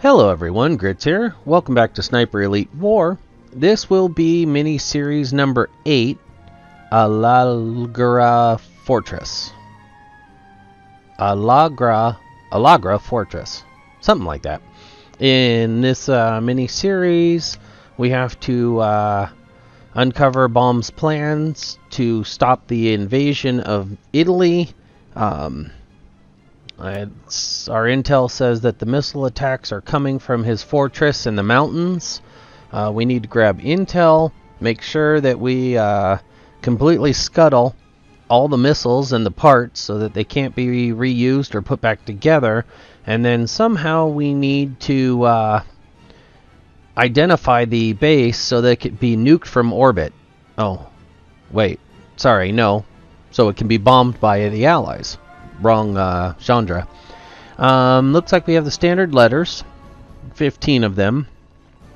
Hello everyone, Gritz here. Welcome back to Sniper Elite War. This will be mini-series number 8, Allagra Fortress. Allagra Fortress. Something like that. In this mini-series, we have to uncover Bohm's plans to stop the invasion of Italy. Our intel says that the missile attacks are coming from his fortress in the mountains. We need to grab intel, make sure that we completely scuttle all the missiles and the parts so that they can't be reused or put back together. And then somehow we need to identify the base so that it can be nuked from orbit. Oh, wait. Sorry, no. So it can be bombed by the Allies. Wrong genre. Looks like we have the standard letters, 15 of them,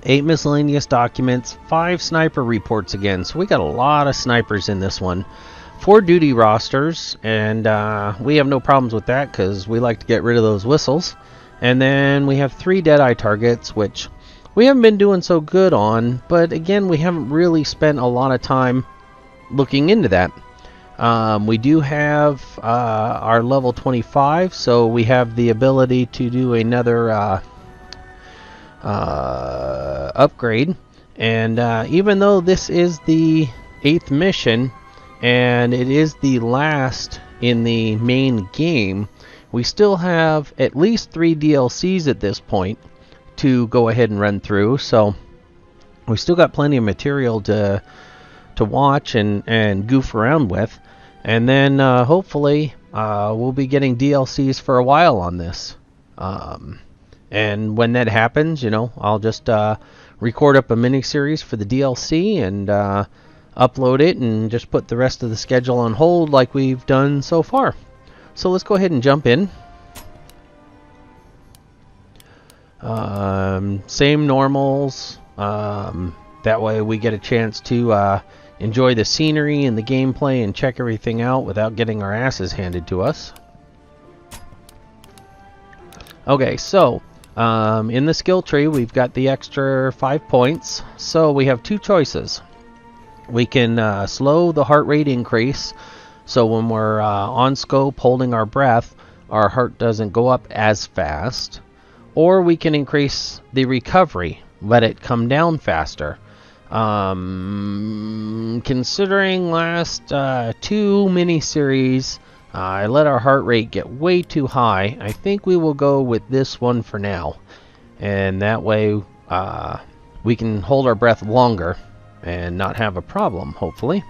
8 miscellaneous documents, 5 sniper reports again. So we got a lot of snipers in this one. 4 duty rosters, and we have no problems with that because we like to get rid of those whistles. And then we have 3 Deadeye targets, which we haven't been doing so good on, but again, we haven't really spent a lot of time looking into that. We do have our level 25, so we have the ability to do another upgrade. And even though this is the 8th mission, and it is the last in the main game, we still have at least 3 DLCs at this point to go ahead and run through. So we still got plenty of material to watch and goof around with. And then hopefully we'll be getting DLCs for a while on this. And when that happens, you know, I'll just record up a mini-series for the DLC and upload it and just put the rest of the schedule on hold like we've done so far. So let's go ahead and jump in. Same normals. That way we get a chance to enjoy the scenery and the gameplay and check everything out without getting our asses handed to us. Okay, so in the skill tree we've got the extra 5 points. So we have 2 choices. We can slow the heart rate increase, so when we're on scope holding our breath, our heart doesn't go up as fast. Or we can increase the recovery, let it come down faster. Considering last 2 mini-series, I let our heart rate get way too high. I think we will go with this one for now. And that way we can hold our breath longer and not have a problem, hopefully.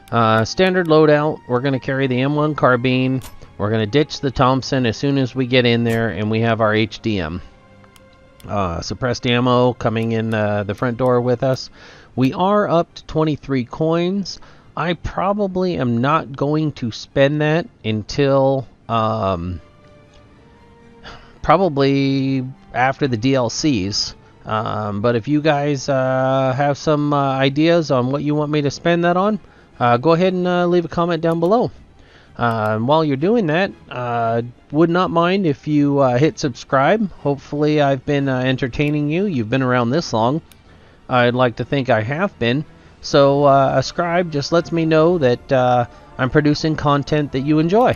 Standard loadout, we're going to carry the M1 carbine. We're going to ditch the Thompson as soon as we get in there and we have our HDM. Suppressed ammo coming in the front door with us. We are up to 23 coins. I probably am not going to spend that until probably after the DLCs. But if you guys have some ideas on what you want me to spend that on, go ahead and leave a comment down below. While you're doing that, would not mind if you hit subscribe. Hopefully I've been entertaining you. You've been around this long. I'd like to think I have been. So subscribe just lets me know that I'm producing content that you enjoy.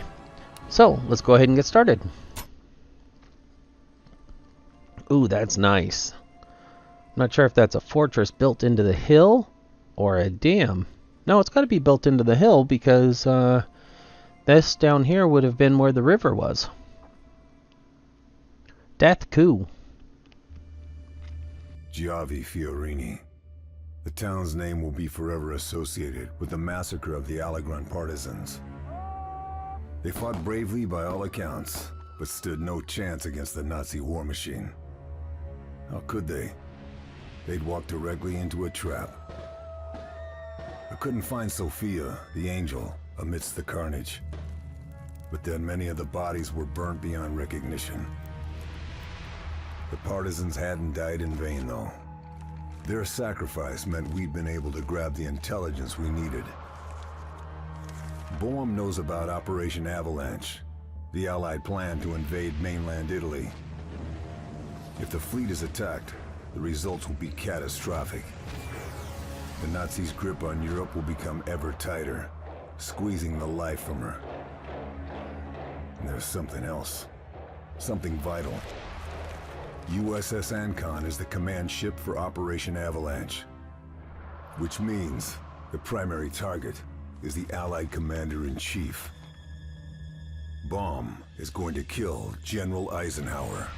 So let's go ahead and get started. Ooh, that's nice. I'm not sure if that's a fortress built into the hill or a dam. No, it's got to be built into the hill because this down here would have been where the river was. Death coup. Giavi Fiorini. The town's name will be forever associated with the massacre of the Allagra partisans. They fought bravely by all accounts, but stood no chance against the Nazi war machine. How could they? They'd walked directly into a trap. I couldn't find Sophia, the angel, amidst the carnage. But then many of the bodies were burnt beyond recognition. The partisans hadn't died in vain, though. Their sacrifice meant we'd been able to grab the intelligence we needed. Bohm knows about Operation Avalanche, the Allied plan to invade mainland Italy. If the fleet is attacked, the results will be catastrophic. The Nazis' grip on Europe will become ever tighter, squeezing the life from her. And there's something else. Something vital. USS Ancon is the command ship for Operation Avalanche. Which means the primary target is the Allied Commander-in-Chief. Bohm is going to kill General Eisenhower.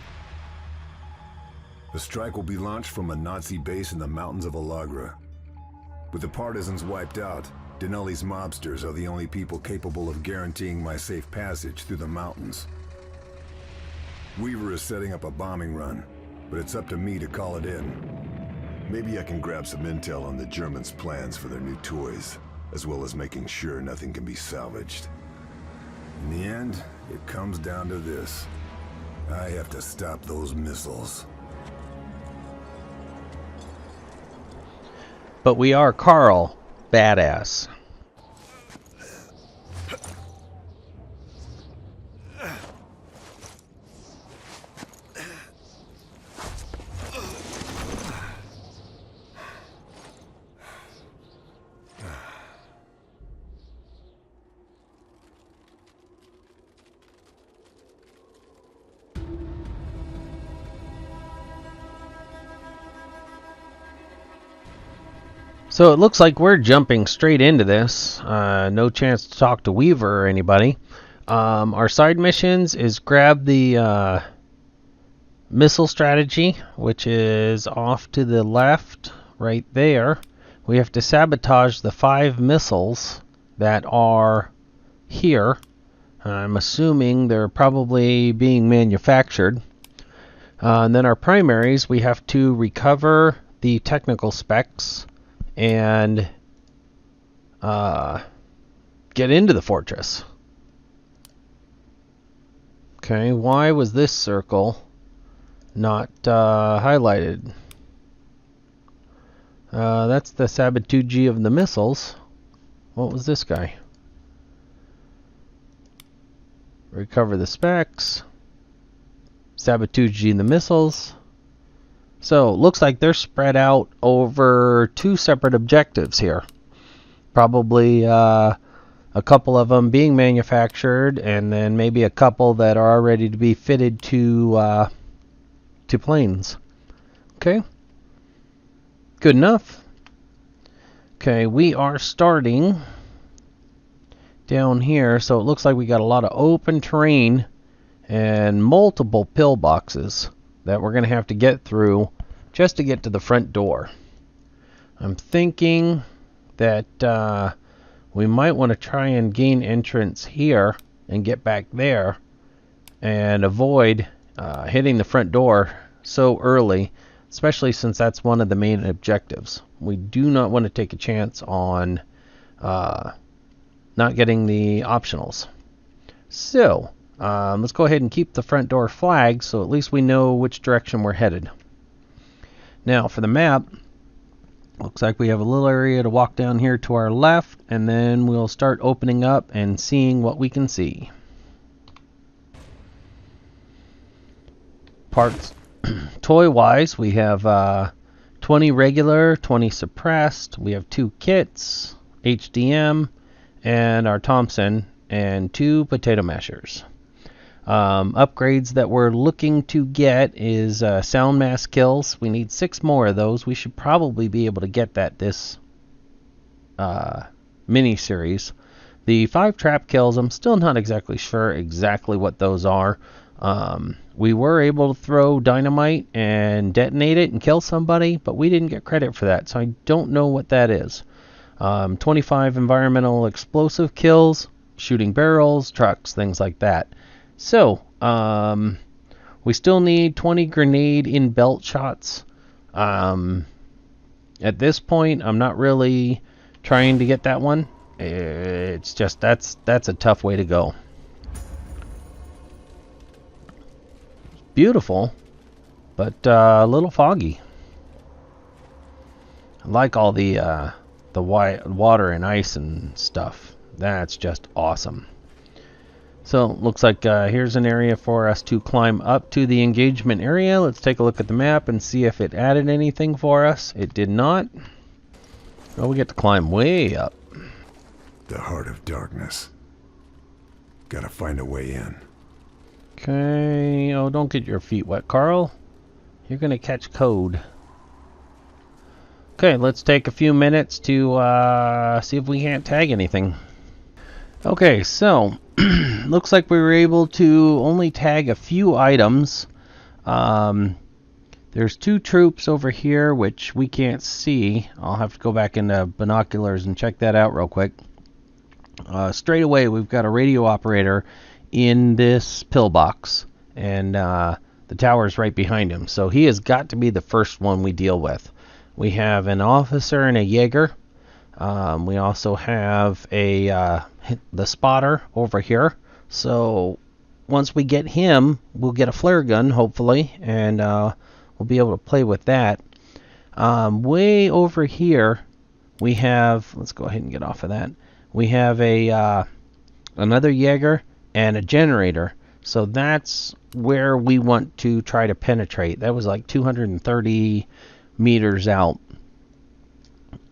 The strike will be launched from a Nazi base in the mountains of Allagra. With the partisans wiped out, Denali's mobsters are the only people capable of guaranteeing my safe passage through the mountains. Weaver is setting up a bombing run, but it's up to me to call it in. Maybe I can grab some intel on the Germans' plans for their new toys, as well as making sure nothing can be salvaged. In the end, it comes down to this. I have to stop those missiles. But we are Carl, badass. So it looks like we're jumping straight into this. No chance to talk to Weaver or anybody. Our side missions is grab the missile strategy, which is off to the left, right there. We have to sabotage the 5 missiles that are here. I'm assuming they're probably being manufactured. And then our primaries, we have to recover the technical specs and get into the fortress. Okay, why was this circle not highlighted? That's the sabotage of the missiles. What was this guy? Recover the specs. Sabotaging the missiles. So, looks like they're spread out over 2 separate objectives here. Probably a couple of them being manufactured, and then maybe a couple that are ready to be fitted to planes. Okay. Good enough. Okay, we are starting down here, so it looks like we got a lot of open terrain and multiple pillboxes that we're going to have to get through just to get to the front door. I'm thinking that we might want to try and gain entrance here and get back there and avoid hitting the front door so early, especially since that's one of the main objectives. We do not want to take a chance on not getting the optionals. So let's go ahead and keep the front door flagged so at least we know which direction we're headed. Now for the map, looks like we have a little area to walk down here to our left, and then we'll start opening up and seeing what we can see. Parts toy-wise, we have 20 regular, 20 suppressed. We have 2 kits, HDM, and our Thompson, and 2 potato mashers. Upgrades that we're looking to get is sound mask kills. We need 6 more of those. We should probably be able to get that this mini-series. The 5 trap kills, I'm still not exactly sure exactly what those are. We were able to throw dynamite and detonate it and kill somebody, but we didn't get credit for that, so I don't know what that is. 25 environmental explosive kills, shooting barrels, trucks, things like that. So, we still need 20 grenade in belt shots. At this point, I'm not really trying to get that one. It's just, that's a tough way to go. Beautiful, but a little foggy. I like all the white water and ice and stuff. That's just awesome. So, looks like here's an area for us to climb up to the engagement area. Let's take a look at the map and see if it added anything for us. It did not. Oh, we get to climb way up. The heart of darkness. Gotta find a way in. Okay. Oh, don't get your feet wet, Carl. You're going to catch code. Okay, let's take a few minutes to see if we can't tag anything. Okay, so looks like we were able to only tag a few items. There's 2 troops over here which we can't see. I'll have to go back into binoculars and check that out real quick. Straight away, we've got a radio operator in this pillbox, and the tower's right behind him. So he has got to be the first one we deal with. We have an officer and a Jaeger. We also have the spotter over here. So once we get him, we'll get a flare gun, hopefully, and we'll be able to play with that. Way over here, we have... Let's go ahead and get off of that. We have another Jaeger and a generator. So that's where we want to try to penetrate. That was like 230 meters out.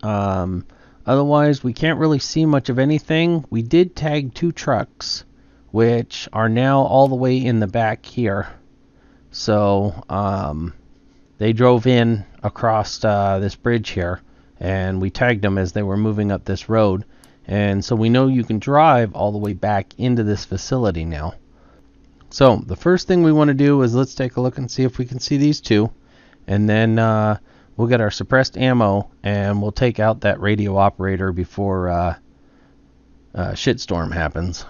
Otherwise, we can't really see much of anything. We did tag 2 trucks, which are now all the way in the back here. So they drove in across this bridge here, and we tagged them as they were moving up this road. And so we know you can drive all the way back into this facility now. So the first thing we want to do is let's take a look and see if we can see these 2. And then we'll get our suppressed ammo, and we'll take out that radio operator before shitstorm happens.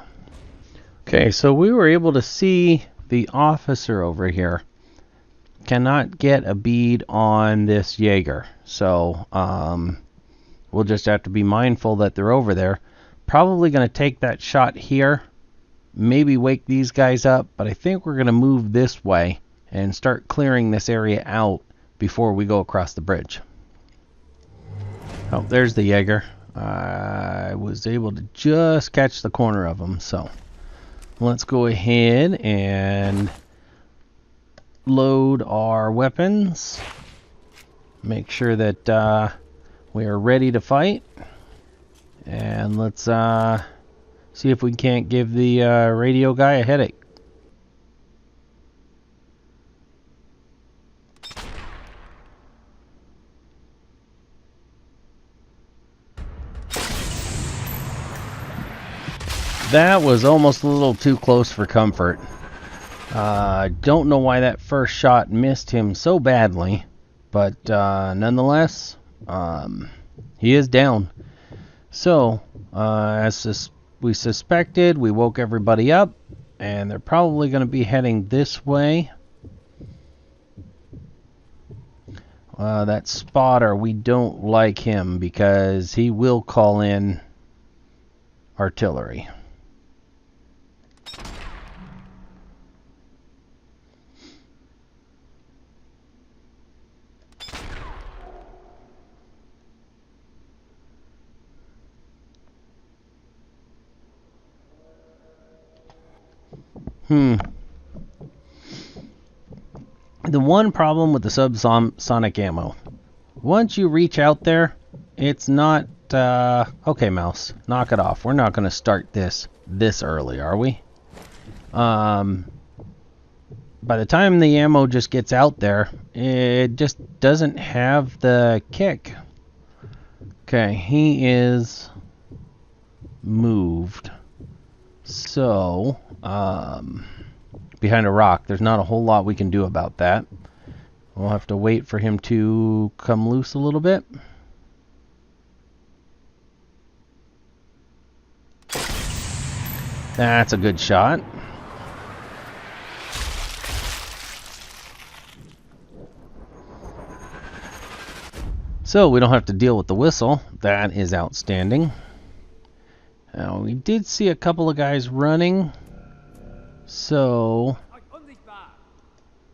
Okay, so we were able to see the officer over here. Cannot get a bead on this Jaeger. So we'll just have to be mindful that they're over there. Probably going to take that shot here. Maybe wake these guys up. But I think we're going to move this way and start clearing this area out before we go across the bridge. Oh, there's the Jaeger. I was able to just catch the corner of him. So let's go ahead and load our weapons. Make sure that we are ready to fight. And let's see if we can't give the radio guy a headache. That was almost a little too close for comfort. Don't know why that first shot missed him so badly, but nonetheless, he is down. So, as we suspected, we woke everybody up, and they're probably going to be heading this way. That spotter, we don't like him because he will call in artillery. The one problem with the subsonic ammo, once you reach out there, it's not... okay, mouse, knock it off. We're not going to start this early, are we? By the time the ammo just gets out there, it just doesn't have the kick. Okay, he is moved. So, behind a rock, there's not a whole lot we can do about that. We'll have to wait for him to come loose a little bit. That's a good shot. So we don't have to deal with the whistle. That is outstanding. Now, we did see a couple of guys running. So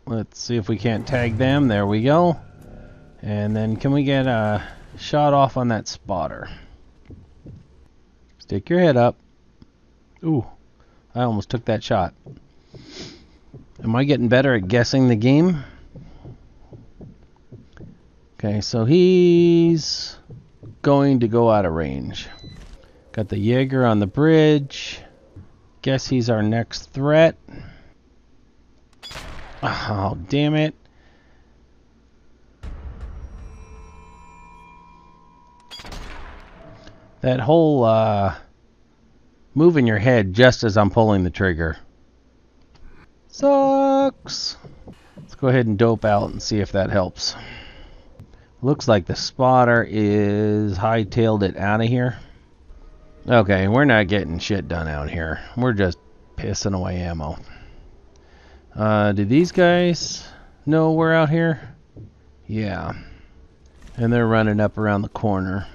let's see if we can't tag them. There we go. And then can we get a shot off on that spotter? Stick your head up. Ooh, I almost took that shot. Am I getting better at guessing the game? Okay, so he's going to go out of range. Got the Jaeger on the bridge. Guess he's our next threat. Oh, damn it. That whole moving your head just as I'm pulling the trigger sucks. Let's go ahead and dope out and see if that helps. Looks like the spotter is hightailed it out of here. Okay, we're not getting shit done out here. We're just pissing away ammo. Do these guys know we're out here? Yeah. And they're running up around the corner.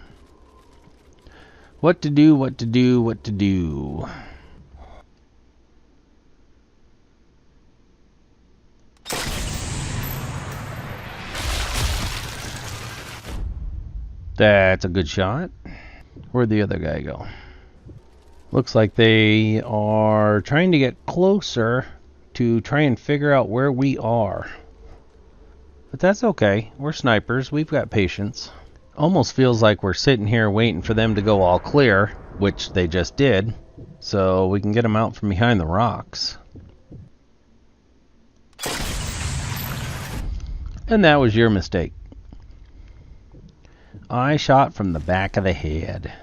What to do, what to do, what to do. That's a good shot. Where'd the other guy go? Looks like they are trying to get closer to try and figure out where we are. But that's okay. We're snipers. We've got patience. Almost feels like we're sitting here waiting for them to go all clear, which they just did, so we can get them out from behind the rocks. And that was your mistake. I shot from the back of the head.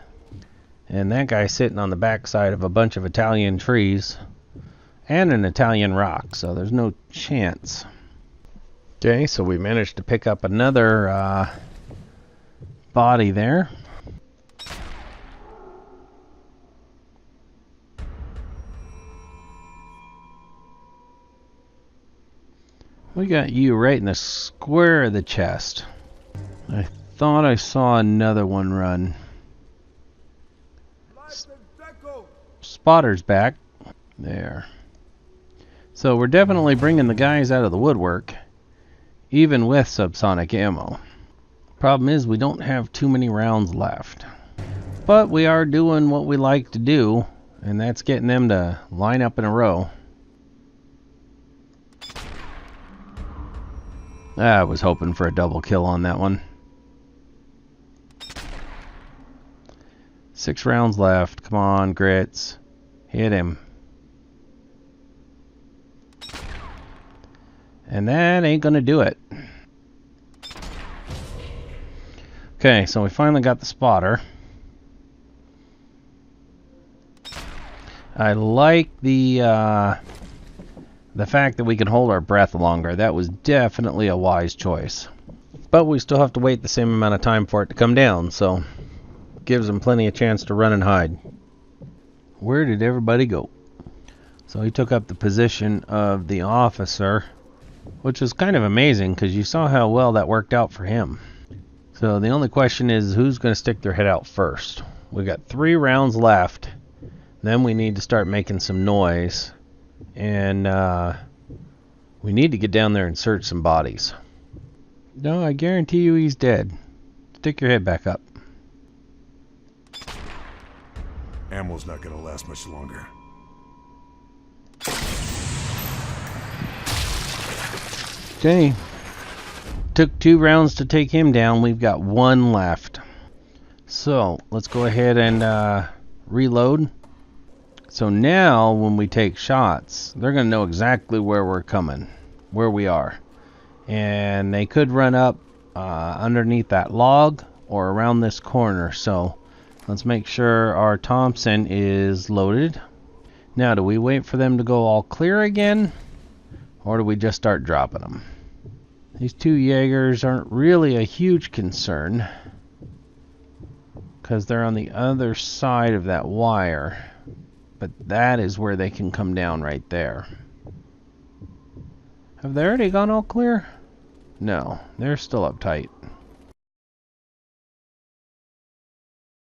And that guy's sitting on the backside of a bunch of Italian trees and an Italian rock, so there's no chance. Okay, so we managed to pick up another body there. We got you right in the square of the chest. I thought I saw another one run. Spotter's back. There. So we're definitely bringing the guys out of the woodwork, even with subsonic ammo. Problem is we don't have too many rounds left. But we are doing what we like to do, and that's getting them to line up in a row. I was hoping for a double kill on that one. 6 rounds left. Come on, Gritz. Hit him. And that ain't gonna do it. Okay, so we finally got the spotter. I like the fact that we can hold our breath longer. That was definitely a wise choice. But we still have to wait the same amount of time for it to come down, so gives them plenty of chance to run and hide. Where did everybody go? So he took up the position of the officer, which is kind of amazing because you saw how well that worked out for him. So the only question is who's going to stick their head out first. We've got 3 rounds left. Then we need to start making some noise. And we need to get down there and search some bodies. No, I guarantee you he's dead. Stick your head back up. Ammo's not gonna last much longer. Okay. Took 2 rounds to take him down. We've got 1 left. So, let's go ahead and reload. So now, when we take shots, they're going to know exactly where we're coming, where we are. And they could run up underneath that log or around this corner. So, let's make sure our Thompson is loaded. Now, do we wait for them to go all clear again? Or do we just start dropping them? These 2 Jaegers aren't really a huge concern, because they're on the other side of that wire. But that is where they can come down right there. Have they already gone all clear? No, they're still uptight.